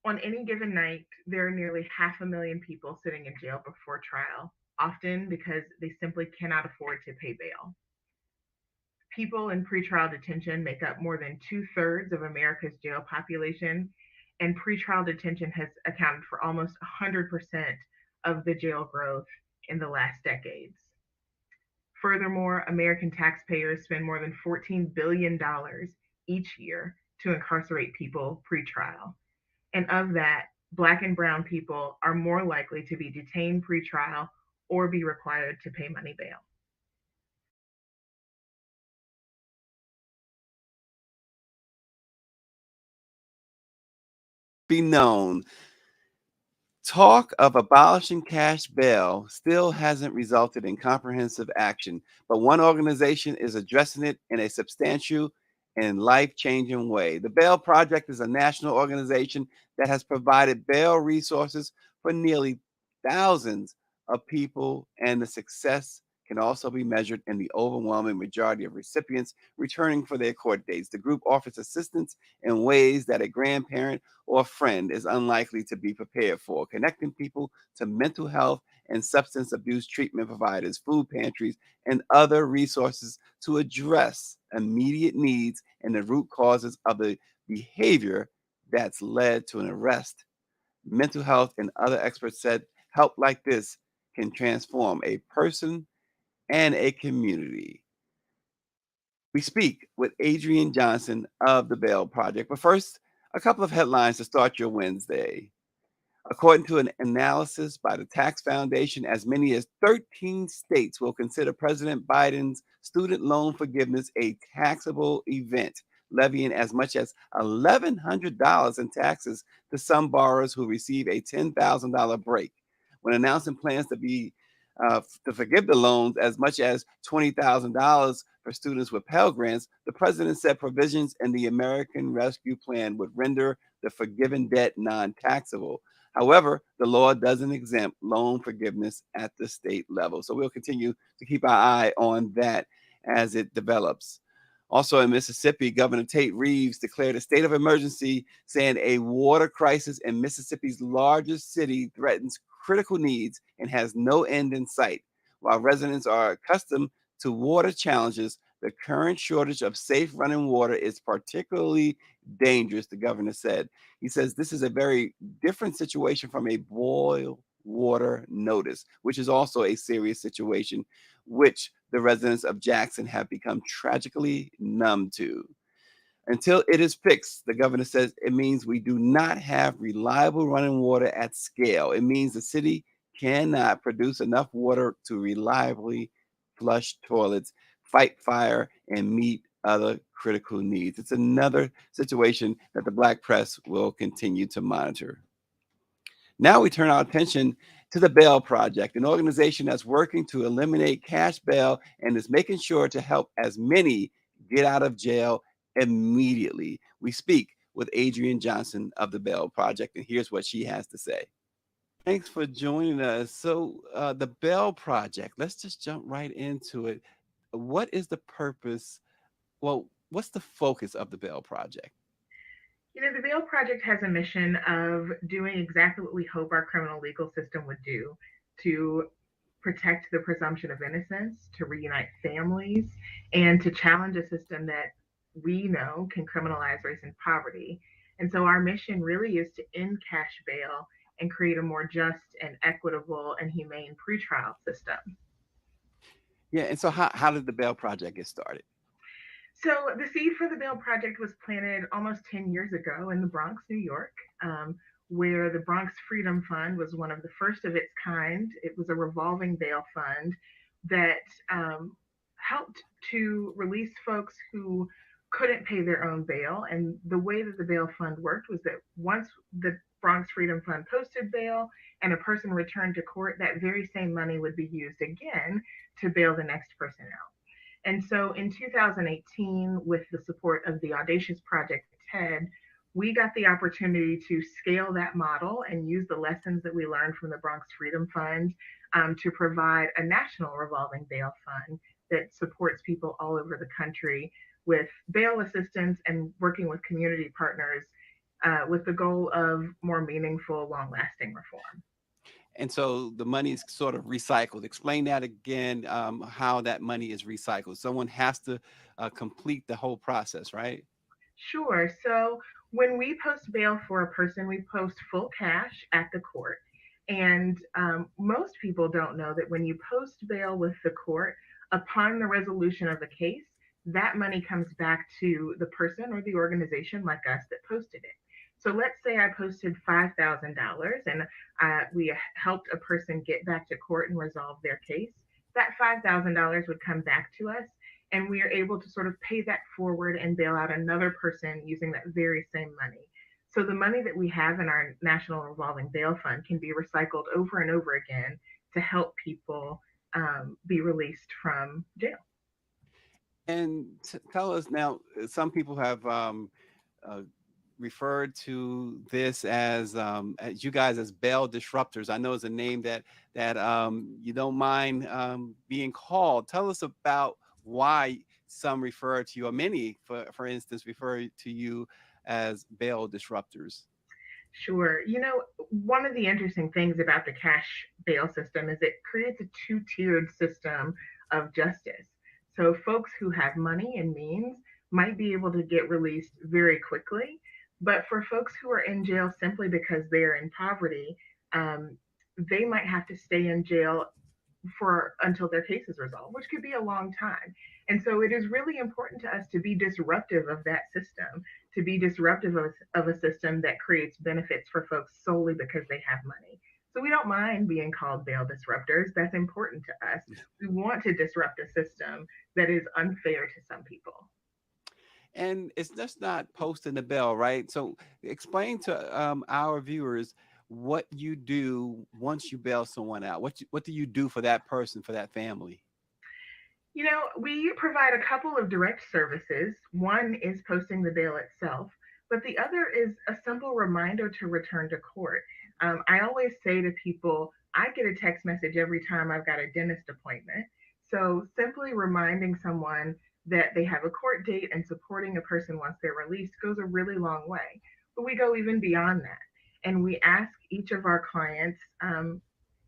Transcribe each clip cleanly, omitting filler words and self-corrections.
On any given night, there are nearly 500,000 people sitting in jail before trial, often because they simply cannot afford to pay bail. People in pretrial detention make up more than two-thirds of America's jail population, and pretrial detention has accounted for almost 100% of the jail growth in the last decades. Furthermore, American taxpayers spend more than $14 billion each year to incarcerate people pretrial. And of that, Black and Brown people are more likely to be detained pretrial or be required to pay money bail. Be known. Talk of abolishing cash bail still hasn't resulted in comprehensive action, but one organization is addressing it in a substantial and life changing way. The Bail Project is a national organization that has provided bail resources for nearly thousands of people, and the success can also be measured in the overwhelming majority of recipients returning for their court dates. The group offers assistance in ways that a grandparent or friend is unlikely to be prepared for, connecting people to mental health and substance abuse treatment providers, food pantries, and other resources to address immediate needs and the root causes of the behavior that's led to an arrest. Mental health and other experts said help like this can transform a person and a community. We speak with Adrienne Johnson of the Bail Project. But first, a couple of headlines to start your Wednesday. According to an analysis by the Tax Foundation, as many as 13 states will consider President Biden's student loan forgiveness a taxable event, levying as much as $1,100 in taxes to some borrowers who receive a $10,000 break. When announcing plans to forgive the loans as much as $20,000 for students with Pell Grants, the president said provisions in the American Rescue Plan would render the forgiven debt non taxable. However, the law doesn't exempt loan forgiveness at the state level. So we'll continue to keep our eye on that as it develops. Also in Mississippi, Governor Tate Reeves declared a state of emergency, saying a water crisis in Mississippi's largest city threatens critical needs and has no end in sight. While residents are accustomed to water challenges, the current shortage of safe running water is particularly dangerous, the governor said. He says this is a very different situation from a boil water notice, which is also a serious situation, which the residents of Jackson have become tragically numb to. Until it is fixed, the governor says it means we do not have reliable running water at scale. It means the city cannot produce enough water to reliably flush toilets, fight fire, and meet other critical needs. It's another situation that the Black press will continue to monitor. Now we turn our attention to the Bail Project, an organization that's working to eliminate cash bail and is making sure to help as many get out of jail immediately. We speak with Adrienne Johnson of the Bail Project, and here's what she has to say. Thanks for joining us. So, the Bail Project, let's just jump right into it. What is the purpose? Well, what's the focus of the Bail Project? The Bail Project has a mission of doing exactly what we hope our criminal legal system would do to protect the presumption of innocence, to reunite families, and to challenge a system that we know can criminalize race and poverty. And so our mission really is to end cash bail and create a more just and equitable and humane pretrial system. Yeah, and so how did the Bail Project get started? So the seed for the Bail Project was planted almost 10 years ago in the Bronx, New York, where the Bronx Freedom Fund was one of the first of its kind. It was a revolving bail fund that helped to release folks who couldn't pay their own bail. And the way that the bail fund worked was that once the Bronx Freedom Fund posted bail and a person returned to court, that very same money would be used again to bail the next person out. And so in 2018, with the support of the Audacious Project TED, we got the opportunity to scale that model and use the lessons that we learned from the Bronx Freedom Fund to provide a national revolving bail fund that supports people all over the country with bail assistance and working with community partners with the goal of more meaningful, long lasting reform. And so the money is sort of recycled. Explain that again, how that money is recycled. Someone has to complete the whole process, right? Sure. So when we post bail for a person, we post full cash at the court. And most people don't know that when you post bail with the court, upon the resolution of a case, that money comes back to the person or the organization like us that posted it. So let's say I posted $5,000 and we helped a person get back to court and resolve their case. That $5,000 would come back to us, and we are able to sort of pay that forward and bail out another person using that very same money. So the money that we have in our National Revolving Bail Fund can be recycled over and over again to help people be released from jail. And tell us now, some people have uh, referred to this as you guys as bail disruptors. I know it's a name that you don't mind being called. Tell us about why some refer to you, or many, for instance, refer to you as bail disruptors. Sure. One of the interesting things about the cash bail system is it creates a two-tiered system of justice. So folks who have money and means might be able to get released very quickly, but for folks who are in jail simply because they're in poverty, um, they might have to stay in jail for until their case is resolved, which could be a long time. And so it is really important to us to be disruptive of that system, to be disruptive of a system that creates benefits for folks solely because they have money. So we don't mind being called bail disruptors. That's important to us. We want to disrupt a system that is unfair to some people. And it's just not posting the bell, right? So explain to our viewers what you do once you bail someone out. What do you do for that person, for that family? We provide a couple of direct services. One is posting the bail itself, but the other is a simple reminder to return to court. I always say to people, I get a text message every time I've got a dentist appointment. So simply reminding someone that they have a court date and supporting a person once they're released goes a really long way. But we go even beyond that. And we ask each of our clients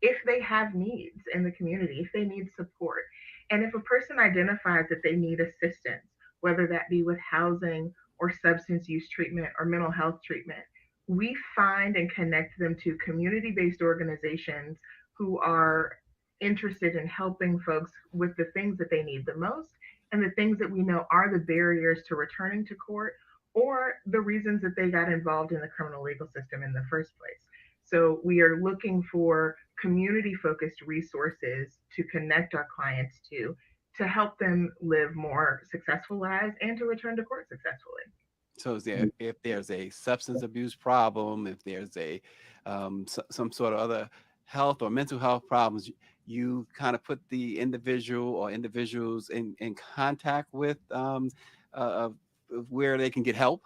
if they have needs in the community, if they need support. And if a person identifies that they need assistance, whether that be with housing or substance use treatment or mental health treatment, we find and connect them to community based organizations who are interested in helping folks with the things that they need the most and the things that we know are the barriers to returning to court or the reasons that they got involved in the criminal legal system in the first place. So we are looking for community focused resources to connect our clients to help them live more successful lives and to return to court successfully. So is there, if there's a substance abuse problem, if there's some sort of other health or mental health problems, you kind of put the individual or individuals in contact with where they can get help.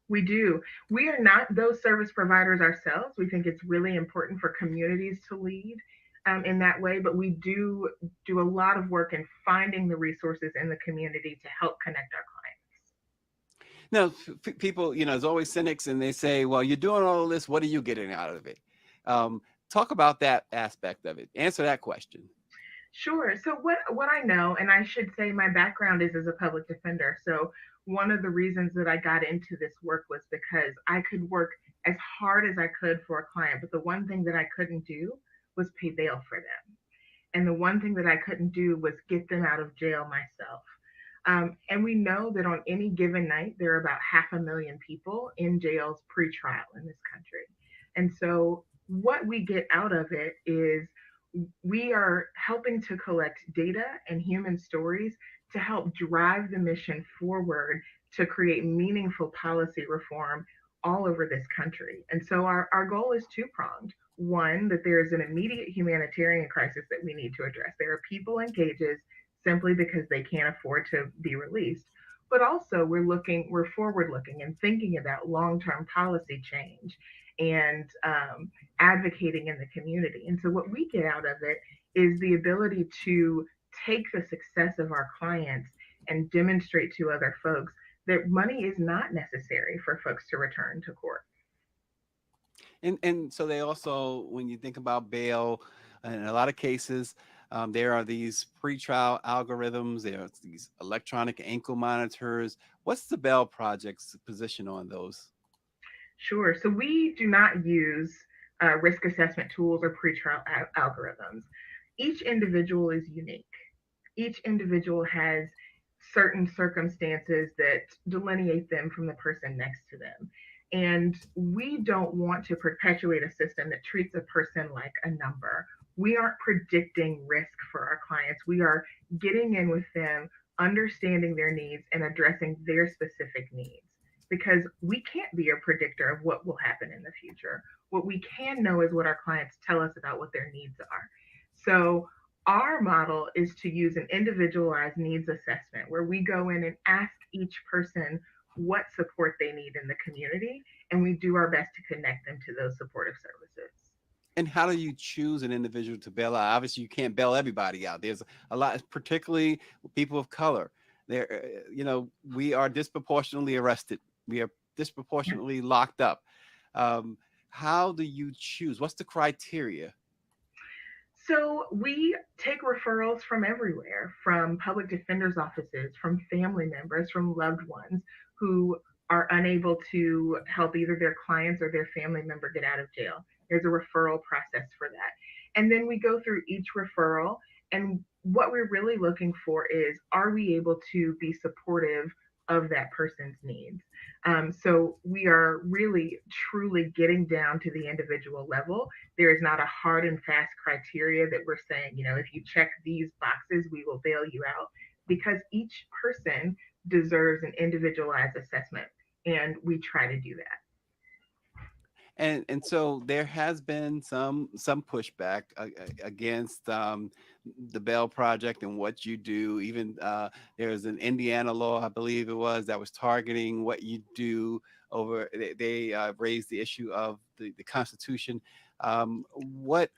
We do. We are not those service providers ourselves. We think it's really important for communities to lead in that way, but we do a lot of work in finding the resources in the community to help connect our clients. Now, people, there's always cynics, and they say, "Well, you're doing all of this. What are you getting out of it?" Um, Talk about that aspect of it. Answer that question. Sure. So what I know, and I should say my background is as a public defender. So one of the reasons that I got into this work was because I could work as hard as I could for a client, but the one thing that I couldn't do was pay bail for them. And the one thing that I couldn't do was get them out of jail myself. And we know that on any given night, there are about 500,000 people in jails pre-trial in this country. And so what we get out of it is we are helping to collect data and human stories to help drive the mission forward to create meaningful policy reform all over this country. And so our goal is two pronged. One, that there is an immediate humanitarian crisis that we need to address. There are people in cages simply because they can't afford to be released. But also, we're forward looking and thinking about long term policy change and advocating in the community. And so, what we get out of it is the ability to take the success of our clients and demonstrate to other folks that money is not necessary for folks to return to court. And so they also, when you think about bail, in a lot of cases, there are these pretrial algorithms. There are these electronic ankle monitors. What's the Bell Project's position on those? Sure. So we do not use risk assessment tools or pretrial algorithms. Each individual is unique. Each individual has certain circumstances that delineate them from the person next to them. And we don't want to perpetuate a system that treats a person like a number. We aren't predicting risk for our clients. We are getting in with them, understanding their needs, and addressing their specific needs. Because we can't be a predictor of what will happen in the future. What we can know is what our clients tell us about what their needs are. So our model is to use an individualized needs assessment where we go in and ask each person what support they need in the community, and we do our best to connect them to those supportive services. And how do you choose an individual to bail out? Obviously, you can't bail everybody out. There's a lot, particularly people of color. There, we are disproportionately arrested. We are disproportionately locked up. Um, how do you choose? What's the criteria? So we take referrals from everywhere, from public defenders' offices, from family members, from loved ones who are unable to help either their clients or their family member get out of jail. There's a referral process for that. And then we go through each referral, and what we're really looking for is, are we able to be supportive of that person's needs? So we are really truly getting down to the individual level. There is not a hard and fast criteria that we're saying, if you check these boxes, we will bail you out, because each person deserves an individualized assessment, and we try to do that. And so there has been some pushback against the Bell Project and what you do. Even there's an Indiana law, I believe it was, that was targeting what you do. Over they raised the issue of the Constitution. What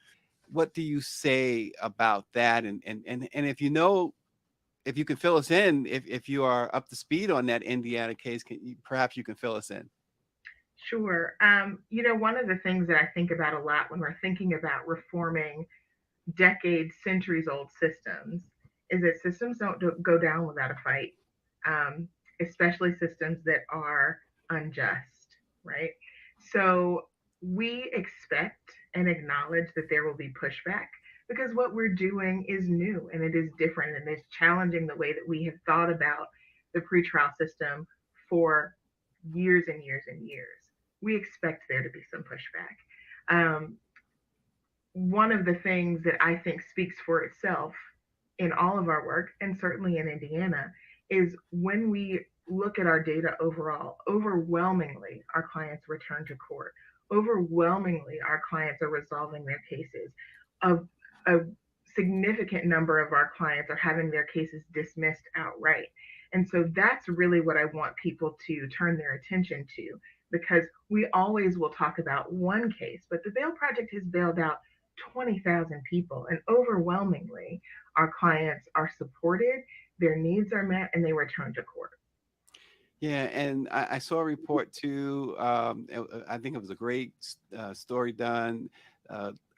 do you say about that? And if you know, if you can fill us in, if you are up to speed on that Indiana case, perhaps you can fill us in. Sure. One of the things that I think about a lot when we're thinking about reforming decades, centuries old systems is that systems don't go down without a fight, um, especially systems that are unjust, right? So we expect and acknowledge that there will be pushback, because what we're doing is new and it is different and it's challenging the way that we have thought about the pretrial system for years and years and years. We expect there to be some pushback. Um, One of the things that I think speaks for itself in all of our work, and certainly in Indiana, is when we look at our data overall, overwhelmingly our clients return to court. Overwhelmingly, our clients are resolving their cases. A, a significant number of our clients are having their cases dismissed outright. And so that's really what I want people to turn their attention to, because we always will talk about one case, but the Bail Project has bailed out 20,000 people, and overwhelmingly, our clients are supported, their needs are met, and they return to court. Yeah, and I saw a report too. I think it was a great story done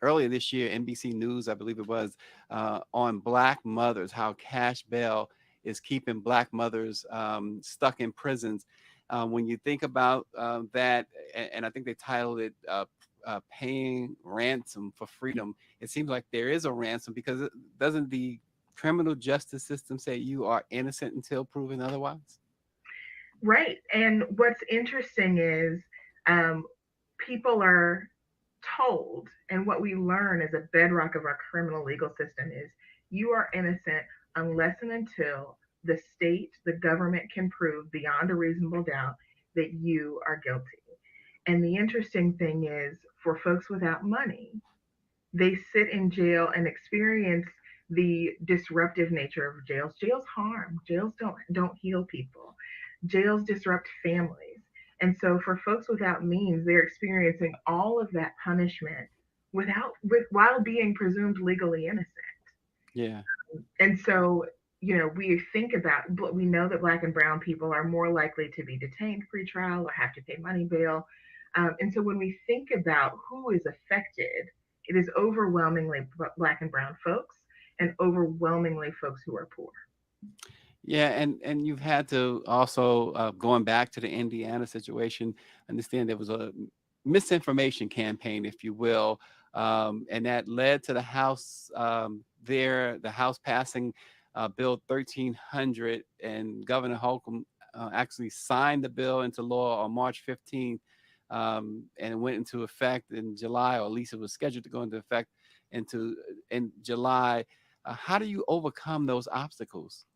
earlier this year, NBC News, I believe it was, on Black mothers, how cash bail is keeping Black mothers stuck in prisons. When you think about that, and I think they titled it Paying Ransom for Freedom, it seems like there is a ransom, because doesn't the criminal justice system say you are innocent until proven otherwise? Right. And what's interesting is, um, people are told, and what we learn as a bedrock of our criminal legal system is, you are innocent unless and until the state, the government can prove beyond a reasonable doubt that you are guilty. And the interesting thing is, for folks without money, they sit in jail and experience the disruptive nature of jails. Jails harm. Jails don't heal people. Jails disrupt families. And so for folks without means, they're experiencing all of that punishment while being presumed legally innocent. Yeah. And so we think about, but we know that Black and Brown people are more likely to be detained pretrial or have to pay money bail. And so when we think about who is affected, it is overwhelmingly Black and Brown folks and overwhelmingly folks who are poor. Yeah, and you've had to also, going back to the Indiana situation, understand there was a misinformation campaign, if you will, and that led to the House the House passing Bill 1300, and Governor Holcomb actually signed the bill into law on March 15th, and it went into effect in July, or at least it was scheduled to go into effect into in July. How do you overcome those obstacles?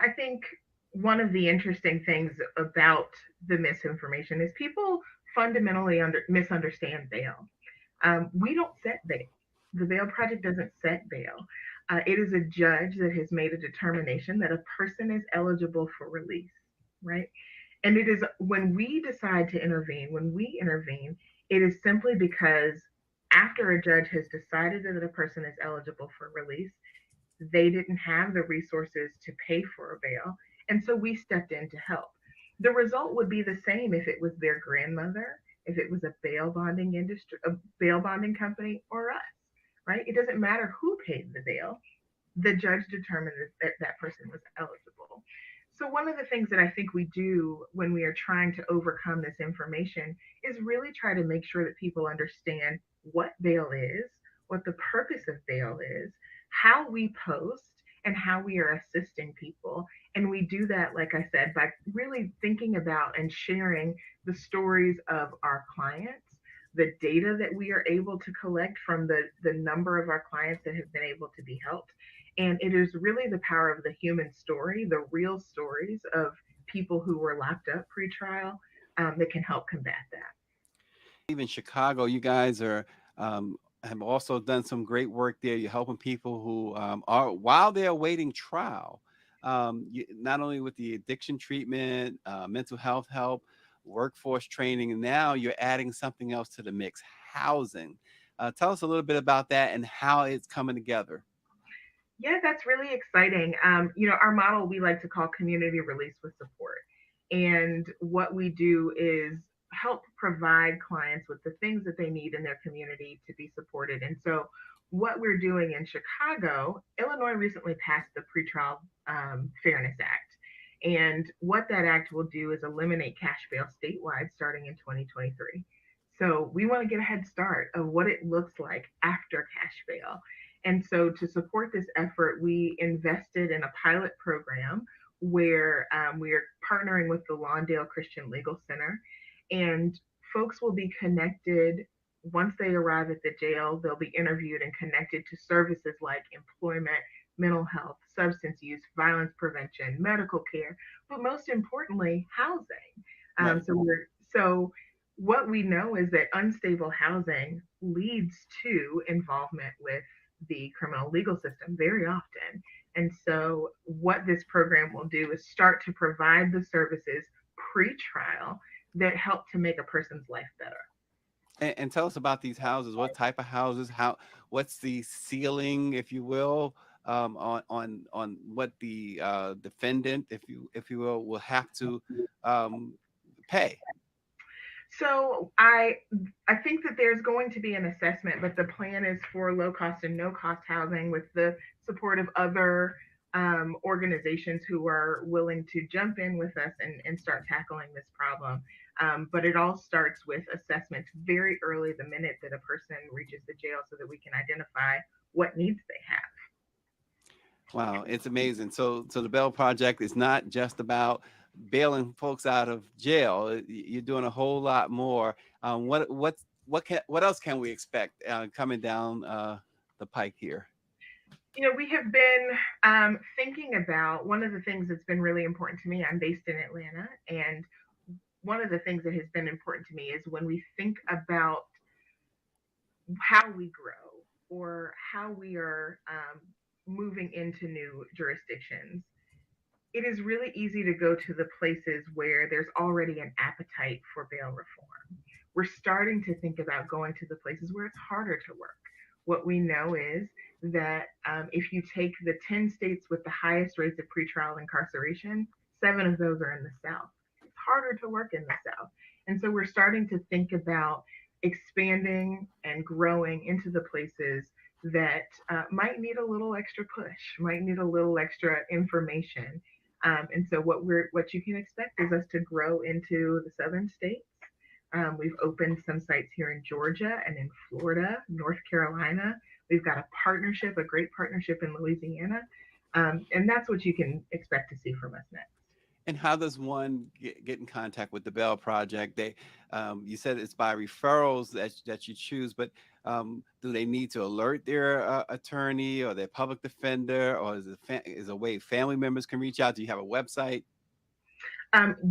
I think one of the interesting things about the misinformation is people fundamentally misunderstand bail. We don't set bail. The Bail Project doesn't set bail. It is a judge that has made a determination that a person is eligible for release, right? And it is when we decide to intervene, when we intervene, it is simply because after a judge has decided that a person is eligible for release, they didn't have the resources to pay for a bail. And so we stepped in to help. The result would be the same if it was their grandmother, if it was a bail bonding industry, a bail bonding company, or us, right? It doesn't matter who paid the bail. The judge determined that that person was eligible. So, one of the things that I think we do when we are trying to overcome this information is really try to make sure that people understand what bail is, what the purpose of bail is, how we post, and how we are assisting people. And we do that, like I said, by really thinking about and sharing the stories of our clients, the data that we are able to collect from the number of our clients that have been able to be helped. And it is really the power of the human story, the real stories of people who were locked up pre-trial, that can help combat that. Even Chicago, you guys have also done some great work there. You're helping people who are while they're awaiting trial, not only with the addiction treatment, mental health help, workforce training, and now you're adding something else to the mix: housing. Tell us a little bit about that and how it's coming together. Yeah, that's really exciting. Our model we like to call community release with support. And what we do is help provide clients with the things that they need in their community to be supported. And so, what we're doing in Chicago, Illinois recently passed the Pretrial Fairness Act. And what that act will do is eliminate cash bail statewide starting in 2023. So we want to get a head start of what it looks like after cash bail. And so, to support this effort, we invested in a pilot program where we are partnering with the Lawndale Christian Legal Center. And folks will be connected once they arrive at the jail. They'll be interviewed and connected to services like employment, mental health, substance use, violence prevention, medical care, but most importantly, housing. Right. So what we know is that unstable housing leads to involvement with the criminal legal system very often. And so, what this program will do is start to provide the services pre trial that help to make a person's life better. And tell us about these houses. What type of houses? What's the ceiling, if you will, on what the defendant, if you will have to um, pay? So I think that there's going to be an assessment, but the plan is for low cost and no cost housing with the support of other organizations who are willing to jump in with us and start tackling this problem. But it all starts with assessments very early, the minute that a person reaches the jail, so that we can identify what needs they have. Wow, it's amazing. So the Bell Project is not just about bailing folks out of jail. You're doing a whole lot more. What else can we expect coming down the pike here? We have been thinking about one of the things that's been really important to me. I'm based in Atlanta, and one of the things that has been important to me is when we think about how we grow or how we are moving into new jurisdictions, it is really easy to go to the places where there's already an appetite for bail reform. We're starting to think about going to the places where it's harder to work, what we know is that if you take the 10 states with the highest rates of pretrial incarceration, 7 of those are in the South. It's harder to work in the South. And so we're starting to think about expanding and growing into the places that might need a little extra push, might need a little extra information. And so what you can expect is us to grow into the southern states. We've opened some sites here in Georgia and in Florida, North Carolina. We've got a great partnership in Louisiana. And that's what you can expect to see from us next. And how does one get in contact with the Bell Project? You said it's by referrals that you choose, but do they need to alert their attorney or their public defender, or is a way family members can reach out? Do you have a website?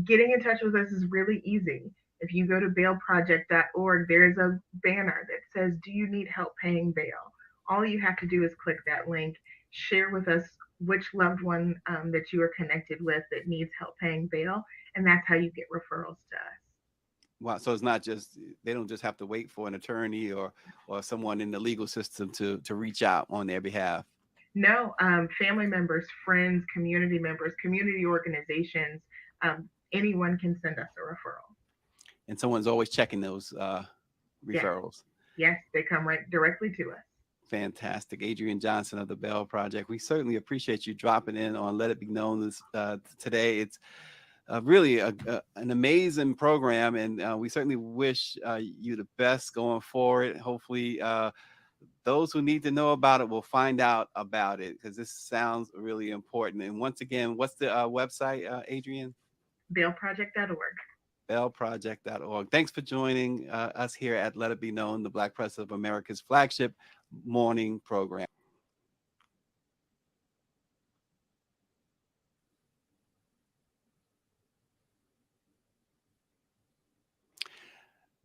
Getting in touch with us is really easy. If you go to bailproject.org, there's a banner that says, "Do you need help paying bail?" All you have to do is click that link, share with us which loved one that you are connected with that needs help paying bail, and that's how you get referrals to us. Wow, so it's not just they don't just have to wait for an attorney or someone in the legal system to reach out on their behalf. No, family members, friends, community members, community organizations, anyone can send us a referral. And someone's always checking those Yes, referrals. yes, they come right directly to us. Fantastic. Adrienne Johnson of the Bell Project. We certainly appreciate you dropping in on Let It Be Known today. It's really an amazing program, and we certainly wish you the best going forward. Hopefully, those who need to know about it will find out about it, because this sounds really important. And once again, what's the website, Adrienne? Bailproject.org. Bellproject.org. Thanks for joining us here at Let It Be Known, the Black Press of America's flagship morning program.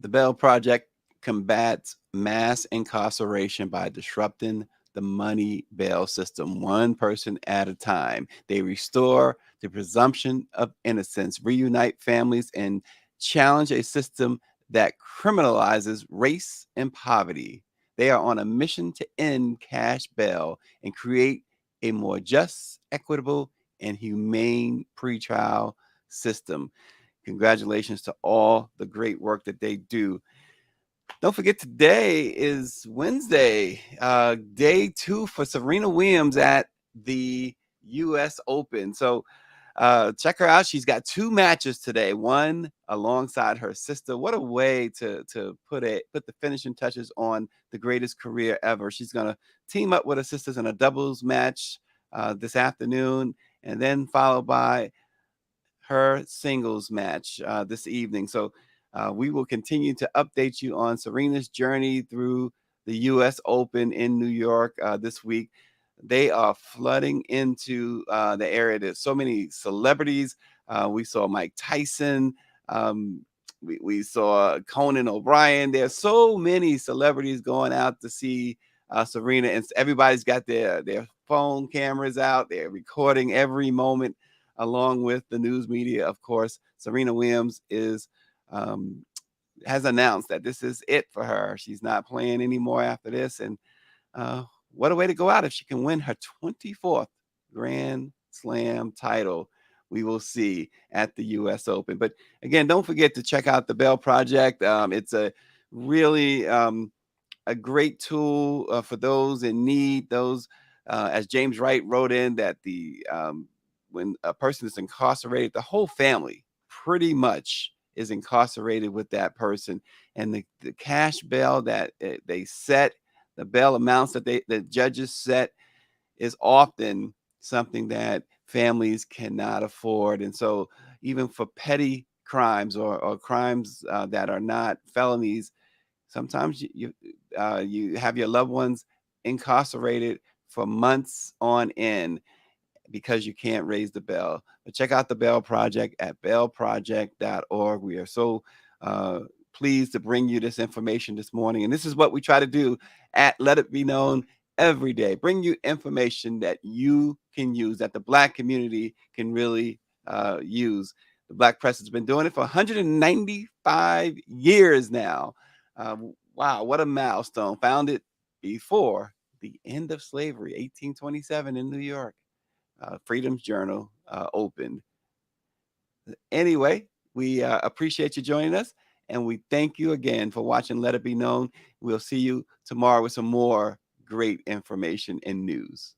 The Bell Project combats mass incarceration by disrupting the money bail system one person at a time. They restore the presumption of innocence, reunite families, and challenge a system that criminalizes race and poverty. They are on a mission to end cash bail and create a more just, equitable, and humane pretrial system. Congratulations to all the great work that they do. Don't forget, today is Wednesday, day 2 for Serena Williams at the U.S. Open. So check her out. She's got 2 matches today, one alongside her sister. What a way to put the finishing touches on the greatest career ever. She's going to team up with her sisters in a doubles match this afternoon, and then followed by her singles match this evening. So we will continue to update you on Serena's journey through the U.S. Open in New York this week. They are flooding into the area. There's so many celebrities. We saw Mike Tyson. We saw Conan O'Brien. There's so many celebrities going out to see Serena, and everybody's got their phone cameras out. They're recording every moment, along with the news media. Of course, Serena Williams has announced that this is it for her. She's not playing anymore after this. And what a way to go out if she can win her 24th Grand Slam title. We will see at the U.S. Open. But again, don't forget to check out the Bell Project. It's a really a great tool for those in need. Those, as James Wright wrote in, that when a person is incarcerated, the whole family pretty much is incarcerated with that person. And the cash bail that they set, the bail amounts that the judges set, is often something that families cannot afford. And so even for petty crimes or crimes that are not felonies, sometimes you have your loved ones incarcerated for months on end because you can't raise the bell. But check out the Bell Project at bellproject.org. We are so pleased to bring you this information this morning. And this is what we try to do at Let It Be Known every day. Bring you information that you can use, that the Black community can really use. The Black press has been doing it for 195 years now. Wow, what a milestone. Founded before the end of slavery, 1827 in New York. Freedom's Journal opened. Anyway, we appreciate you joining us, and we thank you again for watching Let It Be Known. We'll see you tomorrow with some more great information and news.